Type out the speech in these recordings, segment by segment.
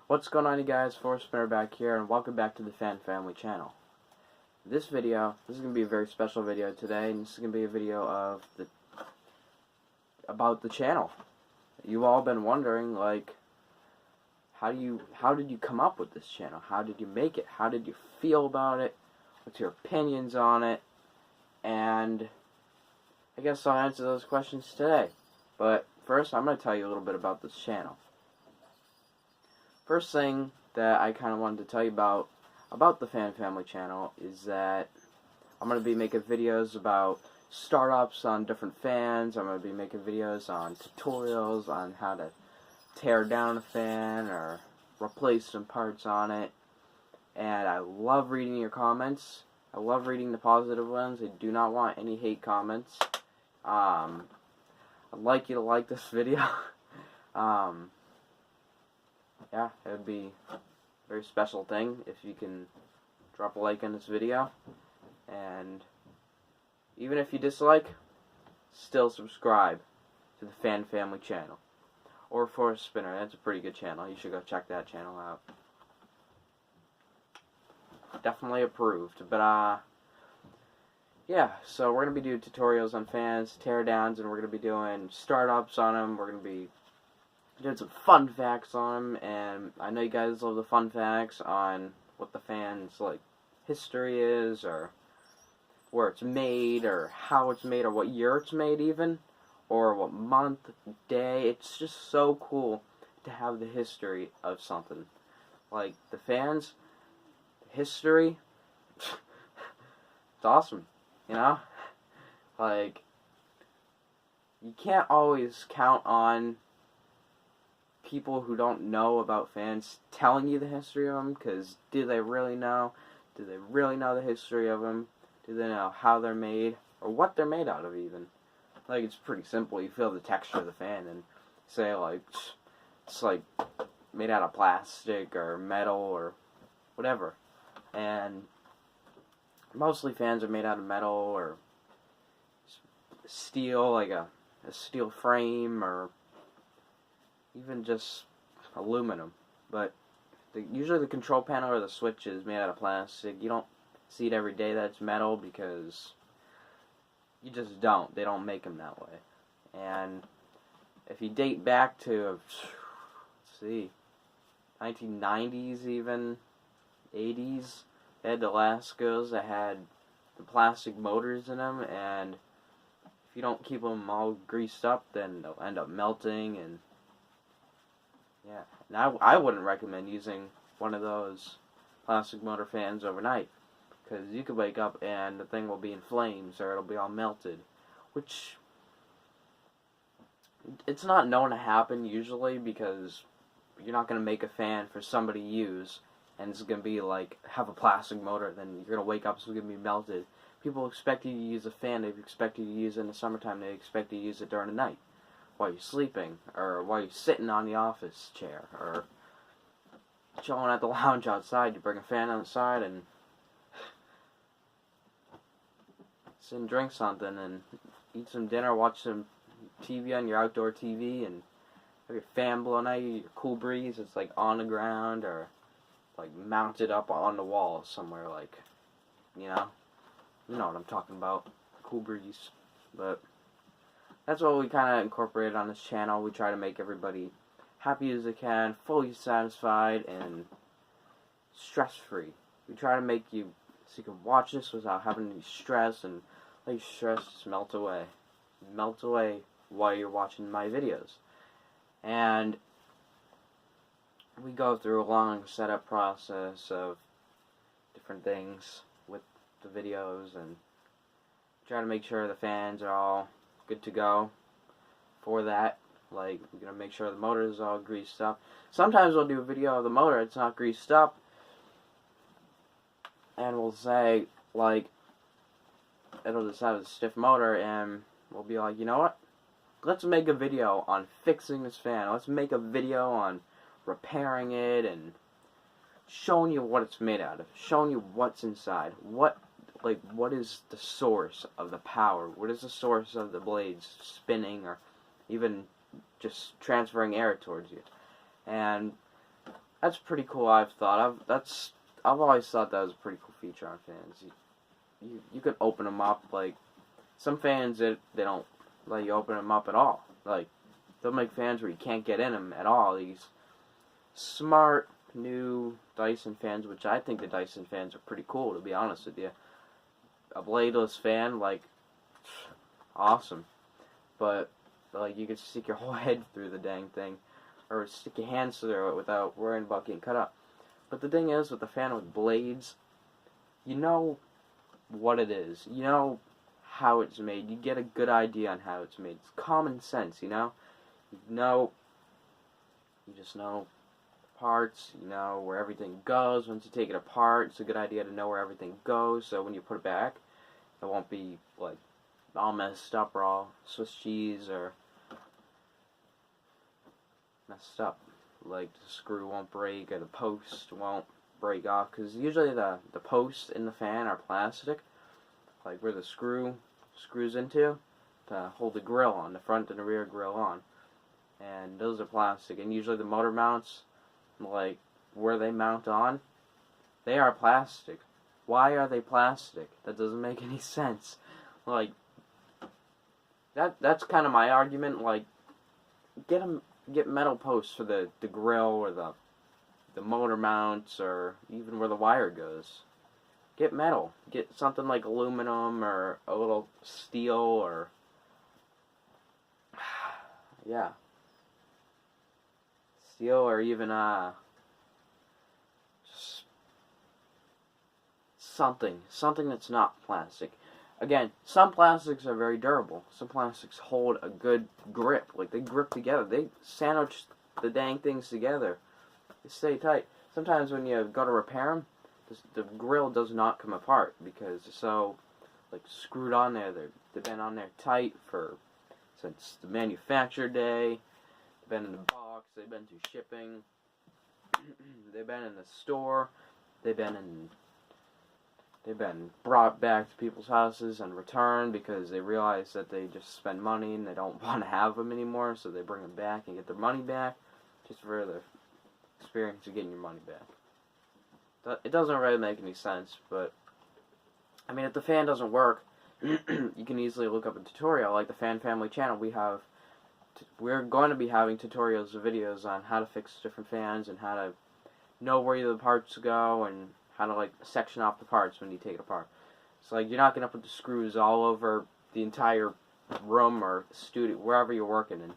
What's going on, you guys? Spinner back here, and welcome back to the Fan Family channel. This is going to be a very special video today, and this is going to be a video of about the channel. You've all been wondering, like, how did you come up with this channel? How did you make it? How did you feel about it? What's your opinions on it? And I guess I'll answer those questions today. But first, I'm going to tell you a little bit about this channel. First thing that I kind of wanted to tell you about the Fan Family channel is that I'm going to be making videos about startups on different fans. I'm going to be making videos on tutorials on how to tear down a fan or replace some parts on it. And I love reading your comments. I love reading the positive ones. I do not want any hate comments. I'd like you to like this video. Yeah, it would be a very special thing if you can drop a like on this video. And even if you dislike, still subscribe to the Fan Family channel. Or Spinner, that's a pretty good channel. You should go check that channel out. Definitely approved. But, yeah, so we're going to be doing tutorials on fans, teardowns, and we're going to be doing startups on them. We're going to be doing some fun facts on them, and I know you guys love the fun facts on what the fans, like, history is, or where it's made, or how it's made, or what year it's made even, or what month, day. It's just so cool to have the history of something. Like, the fans, history, it's awesome, you know? Like, you can't always count on people who don't know about fans telling you the history of them, because do they really know? Do they really know the history of them? Do they know how they're made, or what they're made out of even? Like, it's pretty simple. You feel the texture of the fan and say, like, it's like made out of plastic or metal or whatever. And mostly fans are made out of metal or steel, like a steel frame, or even just aluminum. But usually the control panel or the switch is made out of plastic. You don't see it every day that it's metal, because you just don't. They don't make them that way. And if you date back to, let's see, 1990s even, 80s, they had the Alaskos that had the plastic motors in them, and if you don't keep them all greased up, then they'll end up melting. And yeah, and I wouldn't recommend using one of those plastic motor fans overnight, because you could wake up and the thing will be in flames, or it'll be all melted, which it's not known to happen usually, because you're not going to make a fan for somebody to use and it's going to be like, have a plastic motor, then you're going to wake up, so it's going to be melted. People expect you to use a fan. They expect you to use it in the summertime. They expect you to use it during the night, while you're sleeping, or while you're sitting on the office chair, or chilling at the lounge outside. You bring a fan outside and sit and drink something, and eat some dinner, watch some TV on your outdoor TV, and have your fan blowing at you, your cool breeze. It's like on the ground, or like mounted up on the wall somewhere, like, you know what I'm talking about, cool breeze. But that's what we kind of incorporated on this channel. We try to make everybody happy as they can, fully satisfied, and stress-free. We try to make you so you can watch this without having any stress, and let your stress just melt away. Melt away while you're watching my videos. And we go through a long setup process of different things with the videos, and try to make sure the fans are all good to go for that. Like, we're going to make sure the motor is all greased up. Sometimes we'll do a video of the motor, it's not greased up, and we'll say, like, it'll just have a stiff motor, and we'll be like, you know what? Let's make a video on fixing this fan. Let's make a video on repairing it and showing you what it's made out of, showing you what's inside, what is the source of the power, what is the source of the blades spinning, or even just transferring air towards you. And that's pretty cool. I've always thought that was a pretty cool feature on fans. You can open them up. Like some fans, they don't let you open them up at all. Like they'll make fans where you can't get in them at all. These smart new Dyson fans, which I think the Dyson fans are pretty cool, to be honest with you. A bladeless fan, like, awesome. But, like, you could stick your whole head through the dang thing, or stick your hands through it without worrying about getting cut up. But the thing is, with the fan with blades, you know what it is. You know how it's made. You get a good idea on how it's made. It's common sense, you know? You just know parts, you know where everything goes. Once you take it apart, it's a good idea to know where everything goes, so when you put it back, it won't be like all messed up or all Swiss cheese or messed up. Like the screw won't break or the post won't break off, because usually the posts in the fan are plastic, like where the screws into to hold the grill on, the front and the rear grill on, and those are plastic. And usually the motor mounts, like where they mount on, they are plastic. Why are they plastic? That doesn't make any sense. Like that's kind of my argument. Like get metal posts for the grill or the motor mounts, or even where the wire goes. Get metal. Get something like aluminum or a little steel, or yeah, steel, or even just something that's not plastic. Again, some plastics are very durable. Some plastics hold a good grip. Like, they grip together. They sandwich the dang things together. They stay tight. Sometimes when you go to repair them, the grill does not come apart because they're so, like, screwed on there. They've been on there tight since the manufacture day. They've been in the box. They've been through shipping. They've been in the store. They've been brought back to people's houses and returned because they realize that they just spend money and they don't want to have them anymore, so they bring them back and get their money back, just for the experience of getting your money back. It doesn't really make any sense, but I mean, if the fan doesn't work, you can easily look up a tutorial. Like the Fan Family channel, we're going to be having tutorials and videos on how to fix different fans and how to know where the parts go and how to, like, section off the parts when you take it apart. So, like, you're not going to put the screws all over the entire room or studio, wherever you're working in.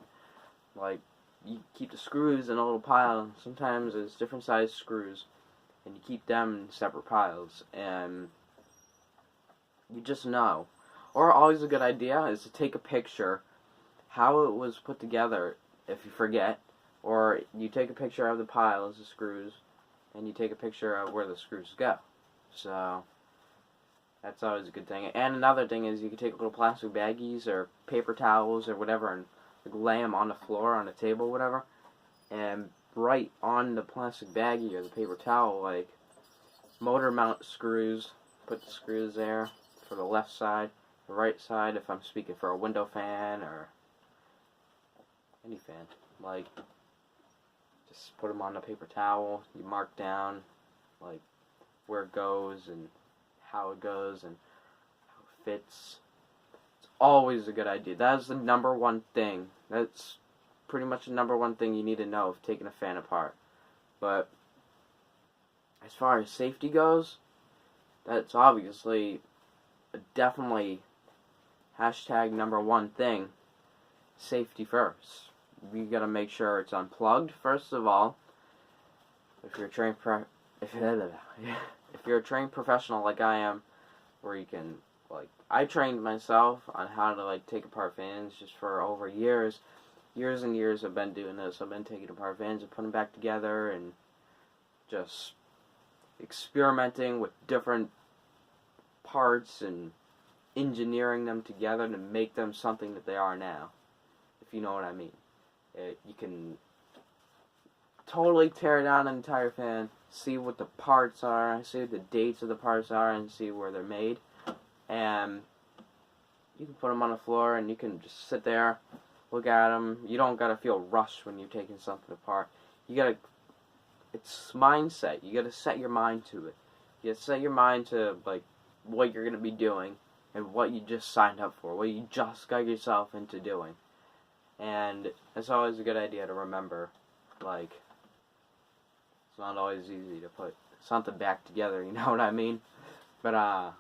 Like, you keep the screws in a little pile. Sometimes there's different size screws, and you keep them in separate piles, and you just know. Or always a good idea is to take a picture how it was put together if you forget, or you take a picture of the piles of screws, and you take a picture of where the screws go. So that's always a good thing. And another thing is you can take little plastic baggies or paper towels or whatever and, like, lay them on the floor, on the table, whatever, and write on the plastic baggie or the paper towel, like, motor mount screws. Put the screws there for the left side, the right side if I'm speaking for a window fan or any fan. Like, just put them on the paper towel. You mark down, like, where it goes and how it goes and how it fits. It's always a good idea. That is the number one thing. That's pretty much the number one thing you need to know if taking a fan apart. But as far as safety goes, that's obviously definitely hashtag number one thing. Safety first. You gotta make sure it's unplugged first of all. If you're a trained if you're a trained professional like I am, where you can, like, I trained myself on how to, like, take apart fans just for over years and years. I've been doing this. I've been taking apart fans and putting them back together and just experimenting with different parts and engineering them together to make them something that they are now, if you know what I mean. You can totally tear down an entire fan, see what the parts are, see what the dates of the parts are, and see where they're made. And you can put them on the floor, and you can just sit there, look at them. You don't gotta feel rushed when you're taking something apart. You gotta it's mindset. You gotta set your mind to it. You gotta set your mind to, like, what you're gonna be doing and what you just signed up for, what you just got yourself into doing. And it's always a good idea to remember, like, it's not always easy to put something back together, you know what I mean? But,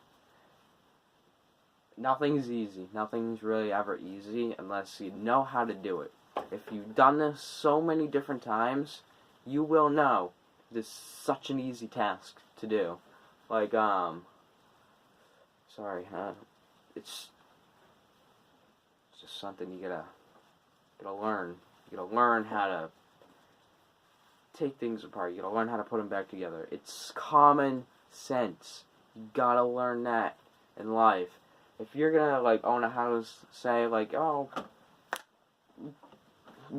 nothing's easy. Nothing's really ever easy unless you know how to do it. If you've done this so many different times, you will know this is such an easy task to do. Like, it's just something you gotta learn. You gotta learn how to take things apart. You gotta learn how to put them back together. It's common sense. You gotta learn that in life. If you're gonna, like, own a house, say, like, oh,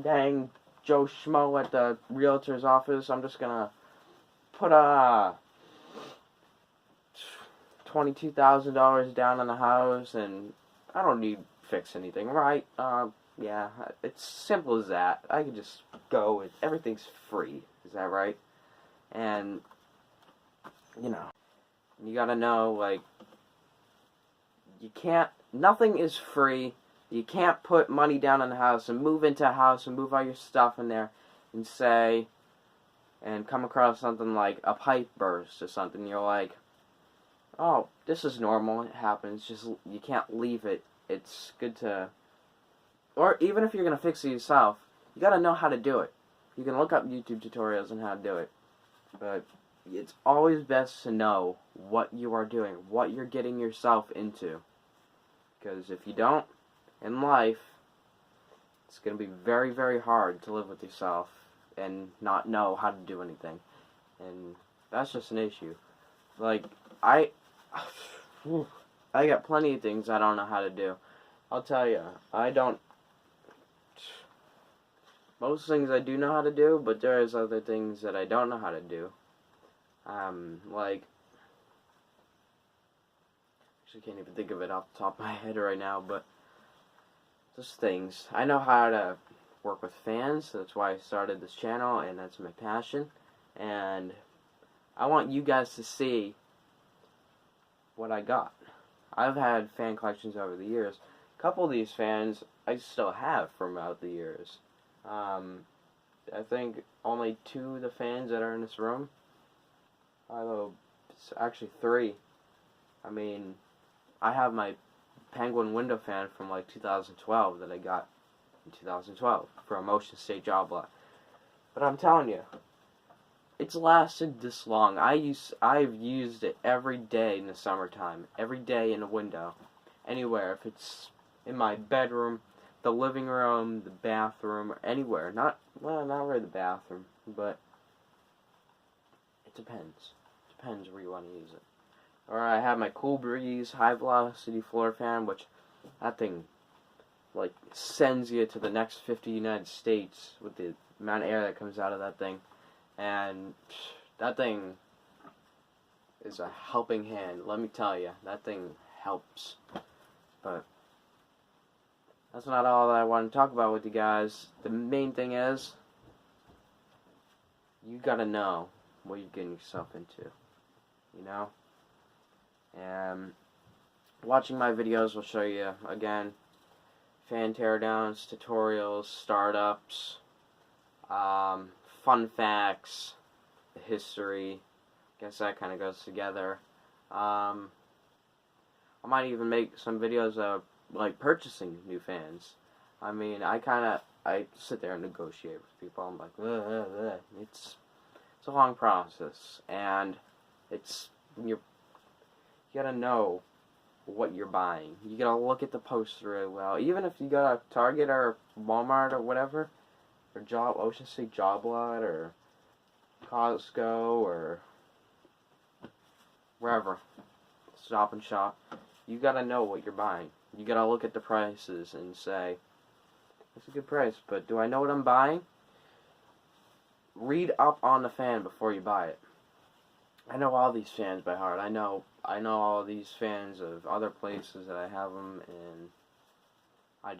dang, Joe Schmo at the realtor's office, I'm just gonna put $22,000 down on the house, and I don't need to fix anything, right? Yeah, it's simple as that. I can just go, everything's free, is that right? And, you gotta know, like, nothing is free. You can't put money down on the house and move into a house and move all your stuff in there and come across something like a pipe burst or something. You're like, oh, this is normal. It happens. Just, you can't leave it. It's good to, or even if you're going to fix it yourself, you got to know how to do it. You can look up YouTube tutorials on how to do it. But it's always best to know what you are doing, what you're getting yourself into. Because if you don't, in life, it's going to be very, very hard to live with yourself and not know how to do anything. And that's just an issue. Like, I got plenty of things I don't know how to do. I'll tell you, most things I do know how to do, but there's other things that I don't know how to do. Like, actually can't even think of it off the top of my head right now, but just things. I know how to work with fans, so that's why I started this channel, and that's my passion. And I want you guys to see what I got. I've had fan collections over the years. A couple of these fans I still have from out the years. I think only 2 of the fans that are in this room, although it's actually 3. I mean, I have my Penguin window fan from like 2012 that I got in 2012 for a Motion State job lot. But I'm telling you, it's lasted this long. I've used it every day in the summertime, every day in a window, anywhere. If it's in my bedroom, the living room, the bathroom, or anywhere. Not really the bathroom, but it depends. Depends where you want to use it. Or I have my Cool Breeze high velocity floor fan, which that thing like sends you to the next 50 United States with the amount of air that comes out of that thing. And that thing is a helping hand, let me tell you. That thing helps. But that's not all that I want to talk about with you guys. The main thing is, you gotta know what you're getting yourself into. You know? And watching my videos will show you, again, fan teardowns, tutorials, startups, fun facts, the history. I guess that kind of goes together. I might even make some videos of, like, purchasing new fans. I mean, I sit there and negotiate with people. I'm like, ugh, ugh, ugh. It's a long process, and you gotta know what you're buying. You gotta look at the poster really well. Even if you go to Target or Walmart or whatever, or Ocean State Job Lot or Costco or wherever, Stop and Shop, you gotta know what you're buying. You gotta look at the prices and say, that's a good price, but do I know what I'm buying? Read up on the fan before you buy it. I know all these fans by heart. I know all these fans of other places that I have them, and I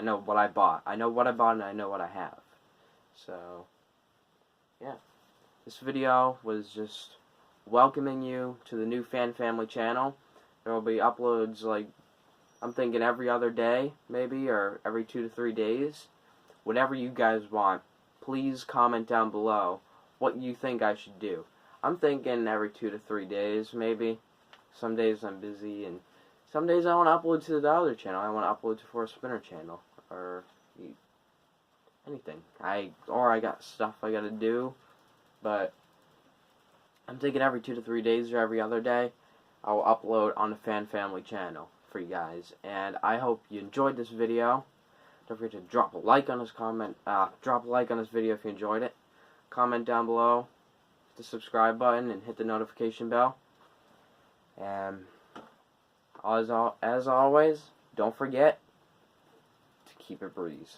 know what I bought. I know what I bought, and I know what I have. So, yeah, this video was just welcoming you to the new Fan Family channel. There will be uploads, like, I'm thinking every other day, maybe, or every 2 to 3 days. Whatever you guys want, please comment down below what you think I should do. I'm thinking every 2 to 3 days, maybe. Some days I'm busy, and some days I want to upload to the other channel. I want to upload to For a Spinner channel, or anything. I got stuff I gotta do, but I'm thinking every 2 to 3 days or every other day, I'll upload on the Fan Family channel for you guys. And I hope you enjoyed this video. Don't forget to drop a like on this video if you enjoyed it. Comment down below, hit the subscribe button, and hit the notification bell. And as always, don't forget to keep it breeze.